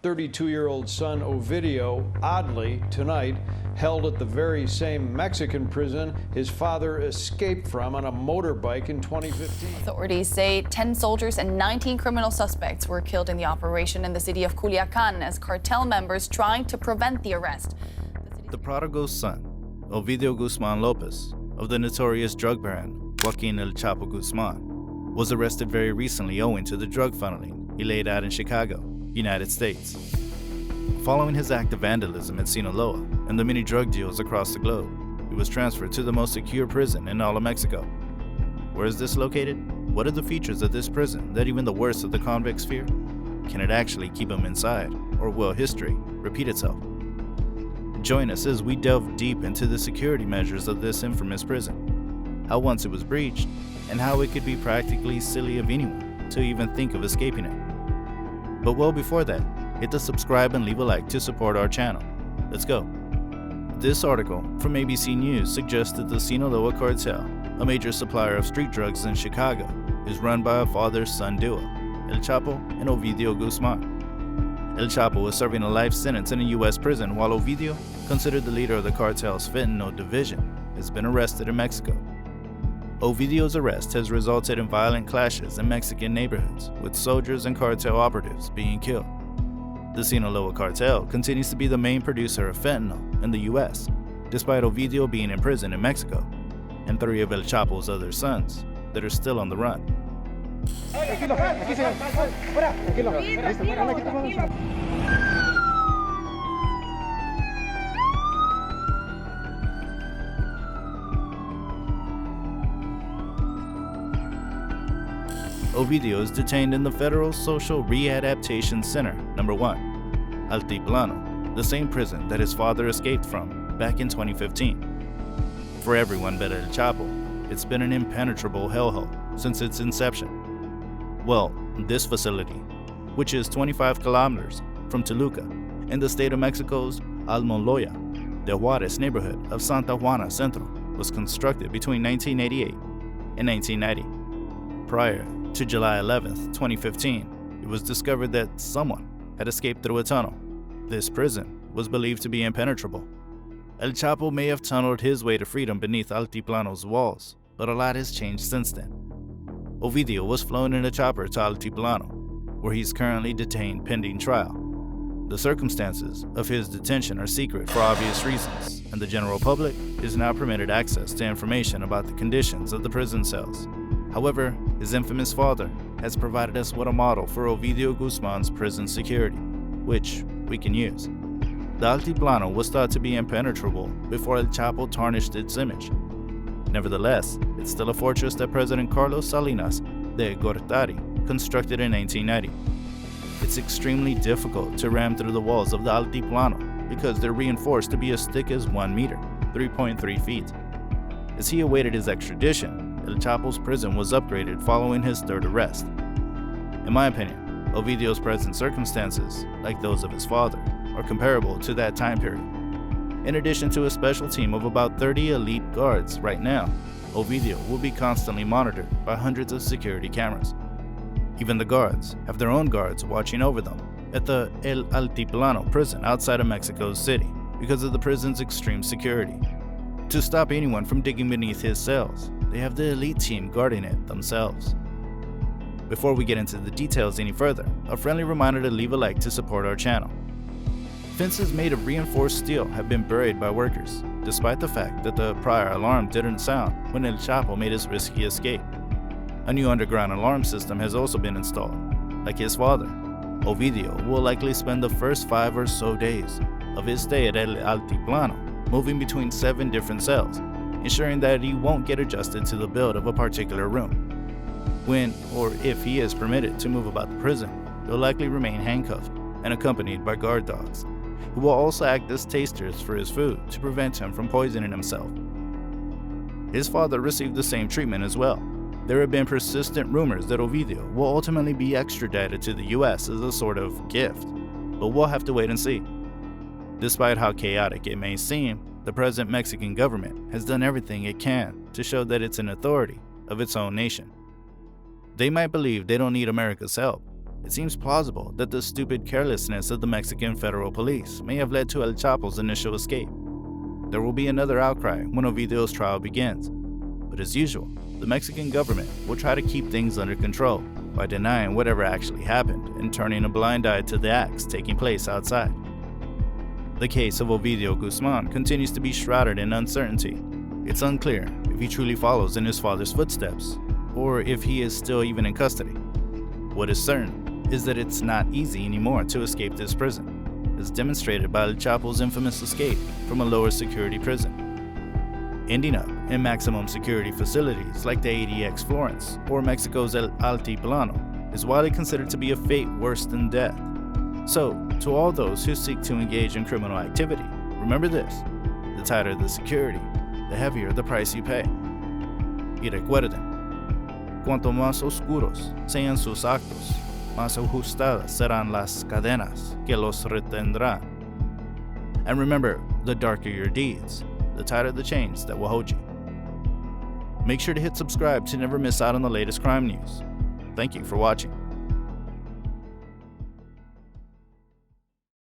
32-year-old son Ovidio, oddly, tonight, held at the very same Mexican prison his father escaped from on a motorbike in 2015. Authorities say 10 soldiers and 19 criminal suspects were killed in the operation in the city of Culiacan as cartel members trying to prevent the arrest. The prodigal son, Ovidio Guzman Lopez, of the notorious drug baron Joaquin El Chapo Guzman, was arrested very recently owing to the drug funneling he laid out in Chicago, United States. Following his act of vandalism at Sinaloa and the many drug deals across the globe, he was transferred to the most secure prison in all of Mexico. Where is this located? What are the features of this prison that even the worst of the convicts fear? Can it actually keep him inside, or will history repeat itself? Join us as we delve deep into the security measures of this infamous prison, how once it was breached, and how it could be practically silly of anyone to even think of escaping it. But well before that, hit the subscribe and leave a like to support our channel. Let's go. This article from ABC News suggests that the Sinaloa cartel, a major supplier of street drugs in Chicago, is run by a father-son duo, El Chapo and Ovidio Guzman. El Chapo was serving a life sentence in a U.S. prison, while Ovidio, considered the leader of the cartel's fentanyl division, has been arrested in Mexico. Ovidio's arrest has resulted in violent clashes in Mexican neighborhoods, with soldiers and cartel operatives being killed. The Sinaloa cartel continues to be the main producer of fentanyl in the U.S., despite Ovidio being in prison in Mexico, and 3 of El Chapo's other sons that are still on the run. Ovidio is detained in the Federal Social Readaptation Center, No. 1, Altiplano, the same prison that his father escaped from back in 2015. For everyone but El Chapo, it's been an impenetrable hellhole since its inception. Well, this facility, which is 25 kilometers from Toluca, in the state of Mexico's Almoloya de Juarez neighborhood of Santa Juana Centro, was constructed between 1988 and 1990. Prior to July 11, 2015, it was discovered that someone had escaped through a tunnel. This prison was believed to be impenetrable. El Chapo may have tunneled his way to freedom beneath Altiplano's walls, but a lot has changed since then. Ovidio was flown in a chopper to Altiplano, where he's currently detained pending trial. The circumstances of his detention are secret for obvious reasons, and the general public is now permitted access to information about the conditions of the prison cells. However, his infamous father has provided us with a model for Ovidio Guzman's prison security, which we can use. The Altiplano was thought to be impenetrable before El Chapo tarnished its image. Nevertheless, it's still a fortress that President Carlos Salinas de Gortari constructed in 1990. It's extremely difficult to ram through the walls of the Altiplano because they're reinforced to be as thick as 1 meter, 3.3 feet. As he awaited his extradition, El Chapo's prison was upgraded following his 3rd arrest. In my opinion, Ovidio's present circumstances, like those of his father, are comparable to that time period. In addition to a special team of about 30 elite guards right now, Ovidio will be constantly monitored by hundreds of security cameras. Even the guards have their own guards watching over them at the El Altiplano prison outside of Mexico City because of the prison's extreme security. To stop anyone from digging beneath his cells, they have the elite team guarding it themselves. Before we get into the details any further, a friendly reminder to leave a like to support our channel. Fences made of reinforced steel have been buried by workers, despite the fact that the prior alarm didn't sound when El Chapo made his risky escape. A new underground alarm system has also been installed. Like his father, Ovidio will likely spend the first 5 or so days of his stay at El Altiplano moving between 7 different cells, ensuring that he won't get adjusted to the build of a particular room. When or if he is permitted to move about the prison, he'll likely remain handcuffed and accompanied by guard dogs, who will also act as tasters for his food to prevent him from poisoning himself. His father received the same treatment as well. There have been persistent rumors that Ovidio will ultimately be extradited to the US as a sort of gift, but we'll have to wait and see. Despite how chaotic it may seem, the present Mexican government has done everything it can to show that it's an authority of its own nation. They might believe they don't need America's help, it seems plausible that the stupid carelessness of the Mexican federal police may have led to El Chapo's initial escape. There will be another outcry when Ovidio's trial begins, but as usual, the Mexican government will try to keep things under control by denying whatever actually happened and turning a blind eye to the acts taking place outside. The case of Ovidio Guzman continues to be shrouded in uncertainty. It's unclear if he truly follows in his father's footsteps, or if he is still even in custody. What is certain is that it's not easy anymore to escape this prison, as demonstrated by El Chapo's infamous escape from a lower security prison. Ending up in maximum security facilities like the ADX Florence or Mexico's El Altiplano is widely considered to be a fate worse than death. So, to all those who seek to engage in criminal activity, remember this: the tighter the security, the heavier the price you pay. Y recuerden, cuanto más oscuros sean sus actos, más ajustadas serán las cadenas que los retendrán. And remember, the darker your deeds, the tighter the chains that will hold you. Make sure to hit subscribe to never miss out on the latest crime news. Thank you for watching.